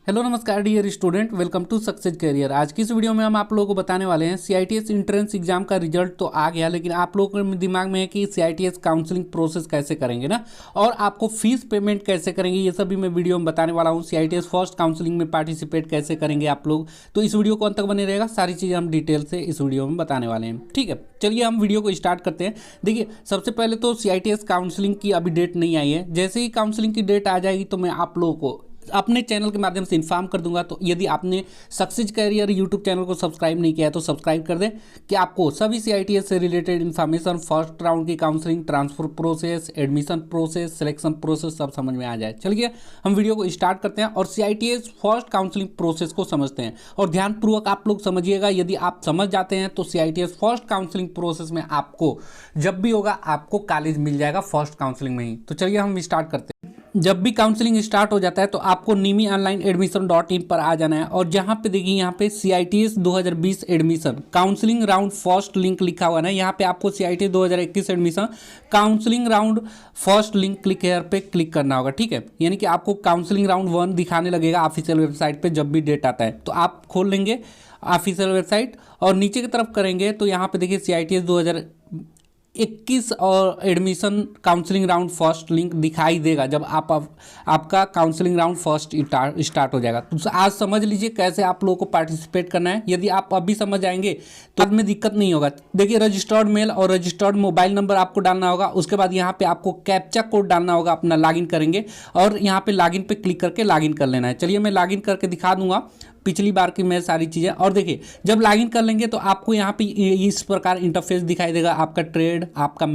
Hello नमस्कार dear student, welcome to Success Career. आज की इस वीडियो में हम आप लोगों को बताने वाले हैं सीआईटीएस एंट्रेंस एग्जाम का रिजल्ट तो आ गया, लेकिन आप लोगों के दिमाग में है कि सीआईटीएस काउंसलिंग प्रोसेस कैसे करेंगे ना, और आपको फीस पेमेंट कैसे करेंगे, ये सभी मैं वीडियो में बताने वाला हूँ। सीआईटीएस फर्स्ट काउंसलिंग में पार्टिसिपेट कैसे करेंगे आप लोग, तो इस वीडियो को अंत तक बने रहेगा। सारी चीज़ें हम डिटेल से इस वीडियो में बताने वाले हैं। ठीक है, चलिए हम वीडियो को स्टार्ट करते हैं। देखिए, सबसे पहले तो सीआईटीएस काउंसलिंग की अभी डेट नहीं आई है। जैसे ही काउंसलिंग की डेट आ जाएगी तो मैं आप लोगों को अपने चैनल के माध्यम से इन्फॉर्म कर दूंगा। तो यदि आपने सक्सेस करियर यूट्यूब चैनल को सब्सक्राइब नहीं किया है तो सब्सक्राइब कर दें, कि आपको सभी सीआईटीएस से रिलेटेड इन्फॉर्मेशन, फर्स्ट राउंड की counselling, transfer process, admission process, selection process सब समझ में आ जाए। चलिए हम वीडियो को स्टार्ट करते हैं और सीआईटीएस फर्स्ट काउंसलिंग प्रोसेस को समझते हैं। और ध्यानपूर्वक आप लोग समझिएगा, यदि आप समझ जाते हैं तो सीआईटीएस फर्स्ट काउंसलिंग प्रोसेस में आपको जब भी होगा आपको कॉलेज मिल जाएगा फर्स्ट काउंसलिंग में ही। तो चलिए हम स्टार्ट करते हैं। जब भी काउंसलिंग स्टार्ट हो जाता है तो आपको nimiOnlineAdmission.in पर आ जाना है, और जहाँ पे देखिए यहाँ पे CITS 2020 admission counselling round first link लिखा हुआ है ना, यहाँ पे आपको CITS 2021 admission counselling round first link click here पे क्लिक करना होगा। ठीक है, यानी कि आपको काउंसलिंग राउंड 1 दिखाने लगेगा ऑफिशियल वेबसाइट पे जब भी डेट आता है। तो आप खोल लेंगे ऑफिशियल वेबसाइट और नीचे की तरफ करेंगे तो यहाँ पे देखिए CITS 2021 और admission counselling round first link दिखाई देगा जब आपका काउंसलिंग राउंड फर्स्ट स्टार्ट हो जाएगा। तो आज समझ लीजिए कैसे आप लोगों को पार्टिसिपेट करना है। यदि आप अभी समझ जाएंगे तो बाद में दिक्कत नहीं होगा। देखिए, रजिस्टर्ड मेल और रजिस्टर्ड मोबाइल नंबर आपको डालना होगा। उसके बाद यहाँ पे आपको कैप्चा कोड डालना होगा, अपना लॉगिन करेंगे और यहाँ पे लॉगिन पे क्लिक करके लॉगिन कर लेना है। चलिए मैं लॉगिन करके दिखा दूंगा पिछली बार की मैं सारी चीज़ें। और देखिए, जब लॉगिन कर लेंगे तो आपको यहाँ पे इस प्रकार इंटरफेस दिखाई देगा। आपका ट्रेड, आपका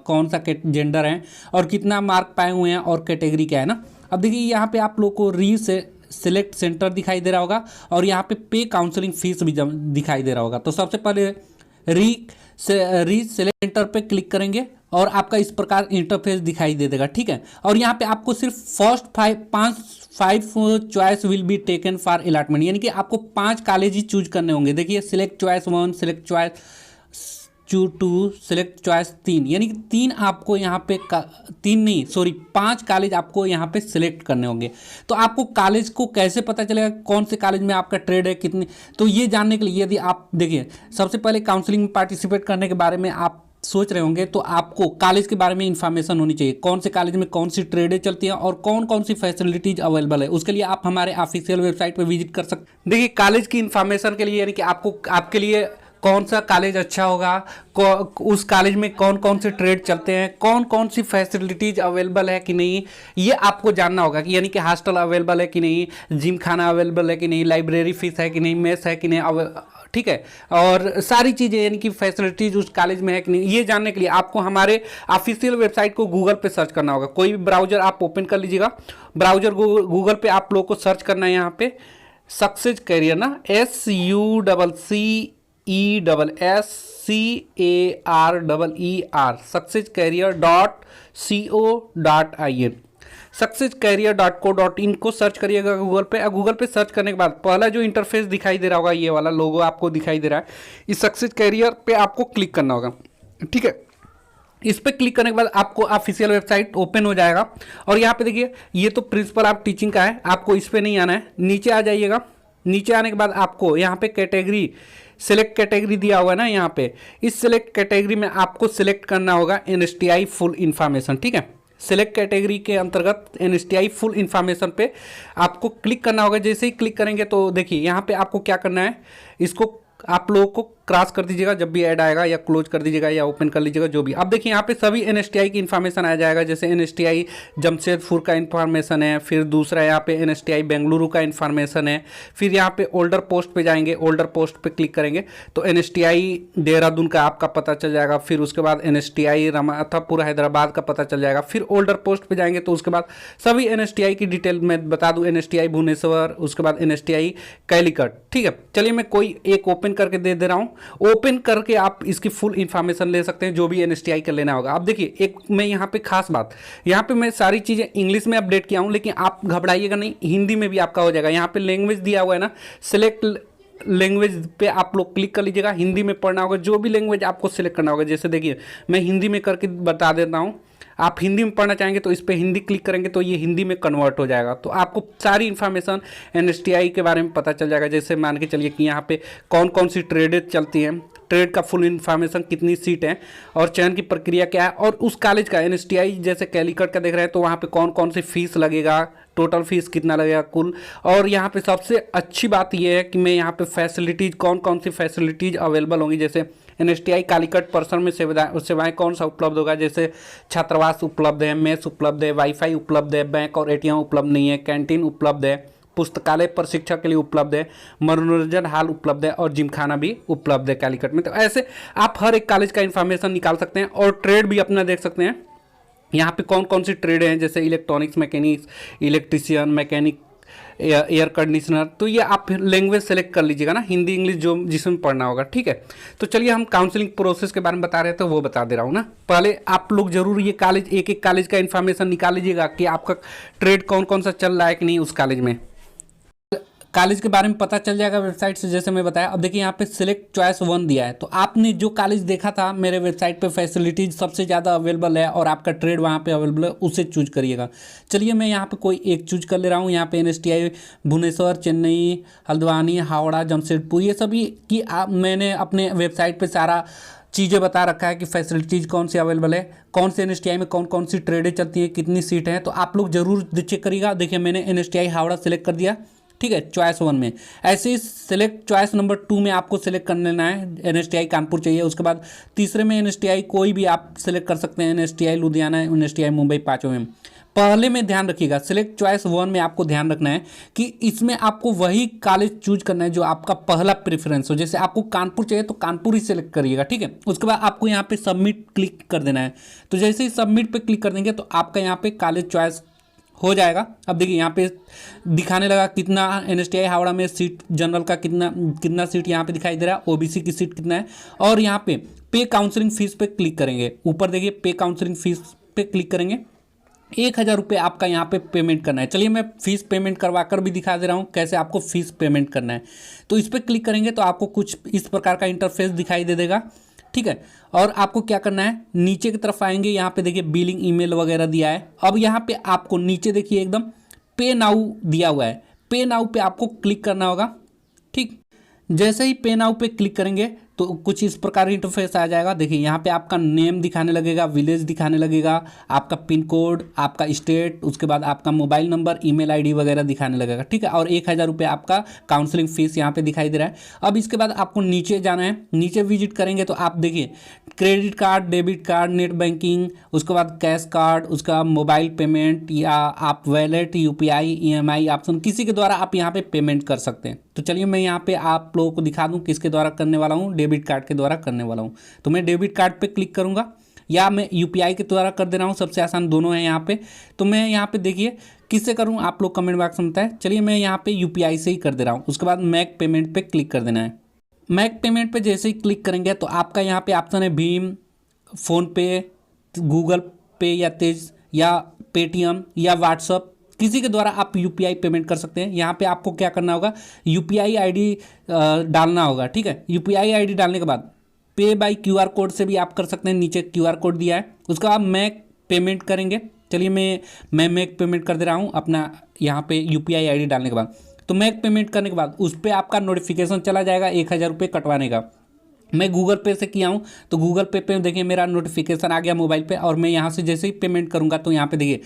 कौन सा जेंडर है और कितना मार्क पाए हुए हैं और कैटेगरी क्या है ना। अब देखिए यहाँ पे आप लोग को सिलेक्ट सेंटर दिखाई दे रहा होगा और यहाँ पे काउंसलिंग फीस भी दिखाई दे रहा होगा। तो सबसे पहले री सिलेक्ट सेंटर पे क्लिक करेंगे और आपका इस प्रकार इंटरफेस दिखाई दे देगा। ठीक है, और यहाँ पे आपको सिर्फ first five choice will be taken for allotment, यानी कि आपको 5 कॉलेज ही चूज करने होंगे। देखिए, select choice 1, select choice 2, select choice 3, यानी कि 3 आपको यहाँ पे 5 कॉलेज आपको यहाँ पे सिलेक्ट करने होंगे। तो आपको कॉलेज को कैसे पता चलेगा कौन से कॉलेज में आपका ट्रेड है कितनी, तो ये जानने के लिए यदि आप देखिए, सबसे पहले काउंसलिंग में पार्टिसिपेट करने के बारे में आप सोच रहे होंगे तो आपको कॉलेज के बारे में इंफॉर्मेशन होनी चाहिए। कौन से कॉलेज में कौन सी ट्रेडें चलती हैं और कौन कौन सी फैसिलिटीज अवेलेबल है। उसके लिए आप हमारे ऑफिशियल वेबसाइट पर विजिट कर सकते हैं। देखिए, कॉलेज की इंफॉर्मेशन के लिए, यानी कि आपके लिए कौन सा कॉलेज अच्छा होगा, उस कॉलेज में कौन कौन से ट्रेड चलते हैं, कौन कौन सी फैसिलिटीज अवेलेबल है कि नहीं, ये आपको जानना होगा। कि यानी कि हॉस्टल अवेलेबल है कि नहीं, जिम खाना अवेलेबल है कि नहीं, लाइब्रेरी फीस है कि नहीं, मेस है कि नहीं, ठीक है, और सारी चीज़ें यानी कि फैसिलिटीज उस कॉलेज में है कि नहीं, ये जानने के लिए आपको हमारे ऑफिशियल वेबसाइट को गूगल पे सर्च करना होगा। कोई भी ब्राउजर आप ओपन कर लीजिएगा, ब्राउजर गूगल पे आप लोग को सर्च करना है। यहाँ पे सक्सेस करियर ना, SUCCESSCARER successcareer.co.in successcareer.co.in को सर्च करिएगा गूगल पे। गूगल पे सर्च करने के बाद पहला जो इंटरफेस दिखाई दे रहा होगा, ये वाला लोगो आपको दिखाई दे रहा है, इस सक्सेस कैरियर पे आपको क्लिक करना होगा। ठीक है, इस पर क्लिक करने के बाद आपको ऑफिशियल वेबसाइट ओपन हो जाएगा। और यहाँ पे देखिए, ये तो प्रिंसिपल ऑफ टीचिंग का है, आपको इस पर नहीं आना है, नीचे आ जाइएगा। नीचे आने के बाद आपको यहाँ पे कैटेगरी, सिलेक्ट कैटेगरी दिया हुआ है ना, यहाँ पे इस सिलेक्ट कैटेगरी में आपको सिलेक्ट करना होगा NSTI फुल इंफॉर्मेशन। ठीक है, सिलेक्ट कैटेगरी के अंतर्गत NSTI फुल इंफॉर्मेशन पे आपको क्लिक करना होगा। जैसे ही क्लिक करेंगे तो देखिए यहाँ पे आपको क्या करना है, इसको आप लोगों को क्रॉस कर दीजिएगा जब भी ऐड आएगा, या क्लोज कर दीजिएगा या ओपन कर लीजिएगा, जो भी। अब देखिए यहाँ पे सभी NSTI की इन्फॉर्मेशन आ जाएगा। जैसे NSTI जमशेदपुर का इन्फॉर्मेशन है, फिर दूसरा यहाँ पे NSTI बेंगलुरु का इन्फॉर्मेशन है, फिर यहाँ पे ओल्डर पोस्ट पे जाएंगे, ओल्डर पोस्ट पे क्लिक करेंगे तो NSTI देहरादून का आपका पता चल जाएगा। फिर उसके बाद NSTI रामाथापुर हैदराबाद का पता चल जाएगा। फिर ओल्डर पोस्ट पे जाएंगे तो उसके बाद सभी NSTI की डिटेल मैं बता दूँ, NSTI भुवनेश्वर, उसके बाद NSTI कैलीकट। ठीक है, चलिए मैं कोई एक ओपन करके दे रहा हूँ। ओपन करके आप इसकी फुल इंफॉर्मेशन ले सकते हैं, जो भी NSTI का लेना होगा। अब देखिए, एक मैं यहाँ पे खास बात, यहाँ पे मैं सारी चीज़ें इंग्लिश में अपडेट किया हूँ, लेकिन आप घबराइएगा नहीं, हिंदी में भी आपका हो जाएगा। यहाँ पे लैंग्वेज दिया हुआ है ना, सिलेक्ट लैंग्वेज पे आप लोग क्लिक कर लीजिएगा। हिंदी में पढ़ना होगा, जो भी लैंग्वेज आपको सिलेक्ट करना होगा। जैसे देखिए, मैं हिंदी में करके बता देता हूँ। आप हिंदी में पढ़ना चाहेंगे तो इस पर हिंदी क्लिक करेंगे तो ये हिंदी में कन्वर्ट हो जाएगा। तो आपको सारी इन्फॉर्मेशन NSTI के बारे में पता चल जाएगा। जैसे मान के चलिए कि यहाँ पे कौन कौन सी ट्रेडें चलती हैं, ट्रेड का फुल इन्फॉर्मेशन, कितनी सीट है और चयन की प्रक्रिया क्या है, और उस कॉलेज का NSTI जैसे कैलिकट का देख रहे हैं तो वहाँ पे कौन कौन सी फीस लगेगा, टोटल फीस कितना लगेगा कुल। और यहाँ पे सबसे अच्छी बात यह है कि मैं यहाँ पे फैसिलिटीज़, कौन कौन सी फैसिलिटीज़ अवेलेबल होंगी, जैसे NSTI कालीकट पर्सन में सेवाएं कौन सा उपलब्ध होगा, जैसे छात्रावास उपलब्ध है, मेस उपलब्ध है, वाईफाई उपलब्ध है, बैंक और ATM उपलब्ध नहीं है, कैंटीन उपलब्ध है, पुस्तकालय प्रशिक्षक के लिए उपलब्ध है, मनोरंजन हॉल उपलब्ध है और जिमखाना भी उपलब्ध है कालीकट में। तो ऐसे आप हर एक कॉलेज का इन्फॉर्मेशन निकाल सकते हैं और ट्रेड भी अपना देख सकते हैं। यहाँ पे कौन कौन सी ट्रेड हैं, जैसे electronics, mechanics, electrician, mechanic, air conditioner. तो ये आप लैंग्वेज सेलेक्ट कर लीजिएगा ना, हिंदी इंग्लिश जो जिसमें पढ़ना होगा, ठीक है। तो चलिए हम काउंसलिंग प्रोसेस के बारे में बता रहे थे वो बता दे रहा हूँ ना। पहले आप लोग जरूर ये कॉलेज, एक एक कॉलेज का इन्फॉर्मेशन निकाल लीजिएगा कि आपका ट्रेड कौन कौन सा चल रहा है कि नहीं उस कॉलेज में। कॉलेज के बारे में पता चल जाएगा वेबसाइट से, जैसे मैं बताया। अब देखिए यहाँ पे सिलेक्ट चॉइस 1 दिया है, तो आपने जो कॉलेज देखा था मेरे वेबसाइट पे फैसिलिटीज सबसे ज़्यादा अवेलेबल है और आपका ट्रेड वहाँ पे अवेलेबल है, उसे चूज करिएगा। चलिए मैं यहाँ पे कोई एक चूज कर ले रहा हूँ। यहाँ पे NSTI भुवनेश्वर, चेन्नई, हल्द्वानी, हावड़ा, जमशेदपुर, ये सभी की मैंने अपने वेबसाइट पर सारा चीज़ें बता रखा है कि फैसिलिटीज़ कौन सी अवेलेबल है, कौन से NSTI में कौन कौन सी ट्रेडें चलती हैं, कितनी सीट हैं। तो आप लोग जरूर चेक करिएगा। देखिए मैंने NSTI हावड़ा सेलेक्ट कर दिया, ठीक है, चॉइस 1 में। ऐसे ही सिलेक्ट चॉइस नंबर 2 में आपको सिलेक्ट कर लेना है, NSTI कानपुर चाहिए। उसके बाद तीसरे में NSTI कोई भी आप सिलेक्ट कर सकते हैं, NSTI लुधियाना, NSTI मुंबई, पाँचों में। पहले में ध्यान रखिएगा, सिलेक्ट चॉइस 1 में आपको ध्यान रखना है कि इसमें आपको वही कॉलेज चूज करना है जो आपका पहला प्रेफरेंस हो। जैसे आपको कानपुर चाहिए तो कानपुर ही सिलेक्ट करिएगा, ठीक है। उसके बाद आपको यहाँ पे सबमिट क्लिक कर देना है। तो जैसे ही सबमिट पे क्लिक कर देंगे तो आपका यहाँ पे कॉलेज चॉइस हो जाएगा। अब देखिए यहाँ पे दिखाने लगा कितना NSTI हावड़ा में सीट, जनरल का कितना सीट यहाँ पे दिखाई दे रहा है, OBC की सीट कितना है। और यहाँ पे काउंसलिंग फीस पे क्लिक करेंगे, ऊपर देखिए पे काउंसलिंग फीस पे क्लिक करेंगे, 1000 रुपये आपका यहाँ पे पेमेंट करना है। चलिए मैं फीस पेमेंट करवा कर भी दिखा दे रहा हूँ कैसे आपको फीस पेमेंट करना है। तो इस पर क्लिक करेंगे तो आपको कुछ इस प्रकार का इंटरफेस दिखाई दे देगा, ठीक है। और आपको क्या करना है, नीचे की तरफ आएंगे, यहाँ पे देखिए बिलिंग ईमेल वगैरह दिया है। अब यहाँ पे आपको नीचे देखिए एकदम पे नाउ दिया हुआ है, पे नाउ पे आपको क्लिक करना होगा, ठीक। जैसे ही पे नाउ पे क्लिक करेंगे तो कुछ इस प्रकार इंटरफेस आ जाएगा। देखिए यहाँ पे आपका नेम दिखाने लगेगा, विलेज दिखाने लगेगा, आपका पिन कोड, आपका स्टेट, उसके बाद आपका मोबाइल नंबर, ईमेल आईडी वगैरह दिखाने लगेगा, ठीक है। और 1000 रुपये आपका काउंसलिंग फीस यहाँ पे दिखाई दे रहा है। अब इसके बाद आपको नीचे जाना है, नीचे विजिट करेंगे तो आप देखिए credit card, debit card, net banking, उसके बाद कैश कार्ड, उसका मोबाइल पेमेंट, या आप वैलेट, UPI, EMI ऑप्शन, किसी के द्वारा आप यहाँ पे पेमेंट कर सकते हैं। तो चलिए मैं यहाँ पे आप लोगों को दिखा दूँ किसके द्वारा करने वाला हूँ, डेबिट कार्ड के द्वारा करने वाला हूँ। तो मैं डेबिट कार्ड पे क्लिक करूँगा या मैं UPI के द्वारा कर दे रहा हूँ, सबसे आसान दोनों है यहाँ पे। तो मैं यहाँ पे देखिए किससे करूँ, आप लोग कमेंट बॉक्स में बताएं। चलिए मैं यहाँ पे UPI से ही कर दे रहा हूँ। उसके बाद मैक पेमेंट पे क्लिक कर देना है। मैक पेमेंट पे जैसे ही क्लिक करेंगे तो आपका यहाँ पे ऑप्शन है भीम, फ़ोनपे, गूगल पे या तेज या पेटीएम या व्हाट्सअप, किसी के द्वारा आप UPI पेमेंट कर सकते हैं। यहाँ पे आपको क्या करना होगा, UPI ID डालना होगा, ठीक है। UPI ID डालने के बाद पे बाय QR कोड से भी आप कर सकते हैं, नीचे QR कोड दिया है। उसका आप मैक पेमेंट करेंगे। चलिए मैं मैक पेमेंट कर दे रहा हूँ अपना यहाँ पे UPI ID डालने के बाद। तो मैक पेमेंट करने के बाद उस पर आपका नोटिफिकेशन चला जाएगा 1000 रुपये कटवाने का। मैं गूगल पे से किया हूँ तो गूगल पे देखिए मेरा नोटिफिकेशन आ गया मोबाइल पे, और मैं यहाँ से जैसे ही पेमेंट करूँगा तो यहाँ पे देखिए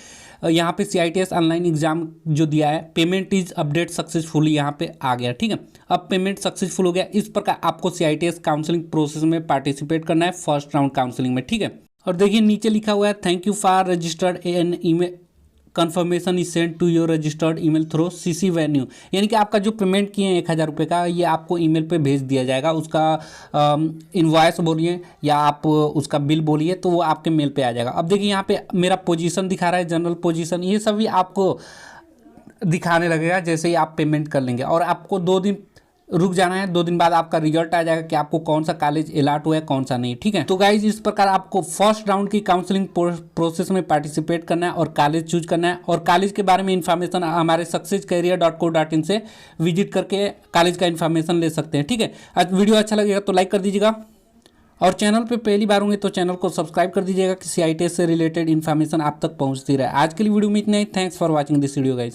यहाँ पे CITS ऑनलाइन एग्जाम जो दिया है, पेमेंट इज अपडेट सक्सेसफुली, यहाँ पे आ गया, ठीक है। अब पेमेंट सक्सेसफुल हो गया। इस प्रकार आपको CITS काउंसलिंग प्रोसेस में पार्टिसिपेट करना है फर्स्ट राउंड काउंसलिंग में, ठीक है। और देखिए नीचे लिखा हुआ है thank you for registered an email confirmation is send to your registered email through CC venue, यानी कि आपका जो पेमेंट किए हैं 1000 रुपये का, ये आपको ईमेल पे भेज दिया जाएगा। उसका इनवॉइस बोलिए या आप उसका बिल बोलिए तो वो आपके मेल पे आ जाएगा। अब देखिए यहाँ पे मेरा पोजीशन दिखा रहा है, जनरल पोजीशन, ये सभी आपको दिखाने लगेगा जैसे ही आप पेमेंट कर लेंगे। और आपको 2 दिन रुक जाना है, 2 दिन बाद आपका रिजल्ट आ जाएगा कि आपको कौन सा कॉलेज अलॉट हुआ है कौन सा नहीं, ठीक है। तो गाइज इस प्रकार आपको फर्स्ट राउंड की काउंसलिंग प्रोसेस में पार्टिसिपेट करना है और कॉलेज चूज करना है। और कॉलेज के बारे में इंफॉर्मेशन हमारे successcareer.co.in से विजिट करके कॉलेज का इन्फॉर्मेशन ले सकते हैं, ठीक है। आज वीडियो अच्छा लगेगा तो लाइक कर दीजिएगा और चैनल पे पहली बार होंगे तो चैनल को सब्सक्राइब कर दीजिएगा कि CITS से रिलेटेड इन्फॉर्मेशन आप तक पहुंचती रहे। आज के लिए वीडियो में इतना ही। Thanks for watching this video guys.